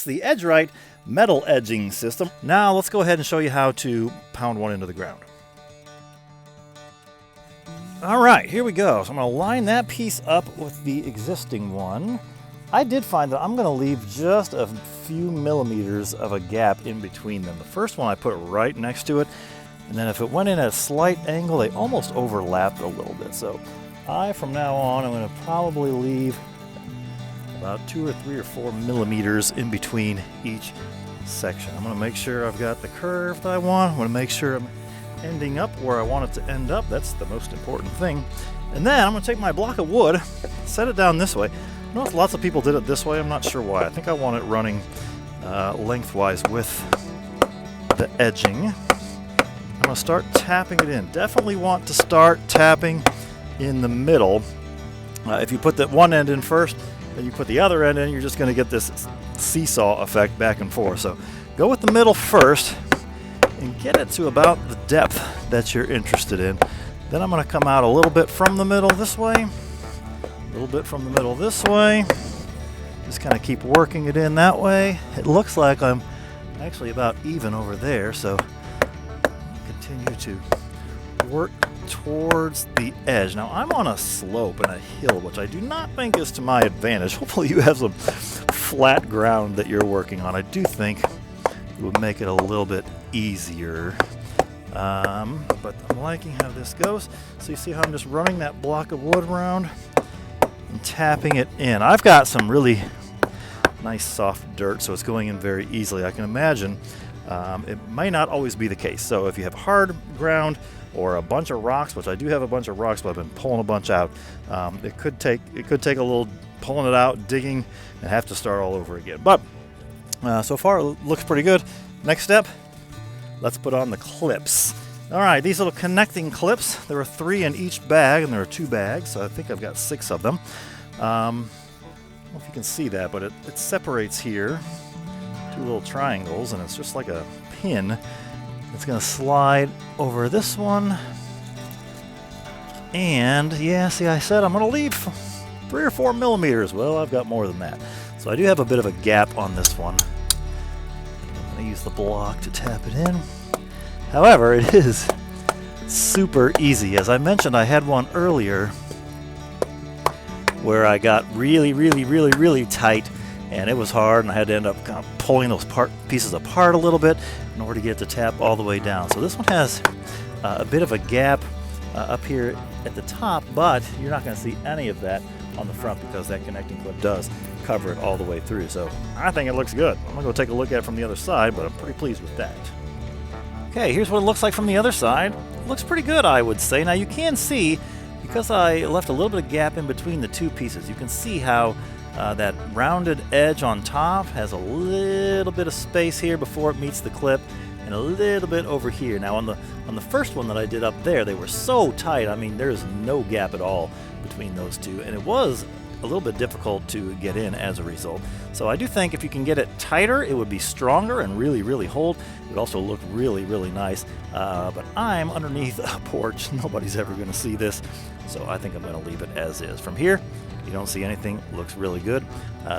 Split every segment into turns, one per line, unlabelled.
the Edgerite metal edging system. Now let's go ahead and show you how to pound one into the ground. All right, here we go. So I'm going to line that piece up with the existing one. I did find that I'm going to leave just a few millimeters of a gap in between them. The first one I put right next to it, and then if it went in at a slight angle, they almost overlapped a little bit. So from now on, I'm going to probably leave about 2 or 3 or 4 millimeters in between each section. I'm going to make sure I've got the curve that I want. I'm going to make sure I'm ending up where I want it to end up. That's the most important thing. And then I'm going to take my block of wood, set it down this way. I know lots of people did it this way. I'm not sure why. I think I want it running lengthwise with the edging. I'm going to start tapping it in. Definitely want to start tapping in the middle. If you put that one end in first, then you put the other end in, you're just going to get this seesaw effect back and forth. So go with the middle first and get it to about the depth that you're interested in. Then I'm going to come out a little bit from the middle this way, a little bit from the middle this way. Just kind of keep working it in that way. It looks like I'm actually about even over there, so continue to work towards the edge. Now I'm on a slope and a hill, which I do not think is to my advantage. Hopefully you have some flat ground that you're working on. I do think it would make it a little bit easier. But I'm liking how this goes. So you see how I'm just running that block of wood around and tapping it in. I've got some really nice soft dirt, so it's going in very easily. I can imagine it may not always be the case. So if you have hard ground or a bunch of rocks, which I do have a bunch of rocks, but I've been pulling a bunch out, it could take a little pulling it out, digging, and have to start all over again. But so far it looks pretty good. Next step, let's put on the clips. All right, these little connecting clips, there are 3 in each bag, and there are 2 bags, so I think I've got 6 of them. I don't know if you can see that, but it separates here, 2 little triangles, and it's just like a pin. It's going to slide over this one. And yeah, see, I said I'm going to leave 3 or 4 millimeters. Well, I've got more than that. So I do have a bit of a gap on this one. I'm going to use the block to tap it in. However, it is super easy. As I mentioned, I had one earlier where I got really tight, and it was hard, and I had to end up kind of pulling those pieces apart a little bit in order to get the tap all the way down. So this one has a bit of a gap up here at the top, but you're not going to see any of that on the front because that connecting clip does cover it all the way through. So I think it looks good. I'm going to go take a look at it from the other side, but I'm pretty pleased with that. Okay, here's what it looks like from the other side. It looks pretty good, I would say. Now you can see, because I left a little bit of gap in between the 2 pieces, you can see how that rounded edge on top has a little bit of space here before it meets the clip, and a little bit over here. Now on the first one that I did up there, they were so tight. I mean, there's no gap at all between those 2, and it was a little bit difficult to get in as a result. So I do think if you can get it tighter, it would be stronger and really hold. It would also look really nice. But I'm underneath a porch. Nobody's ever going to see this, so I think I'm going to leave it as is. From here, you don't see anything. Looks really good.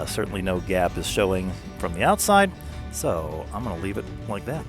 Certainly no gap is showing from the outside, so I'm going to leave it like that.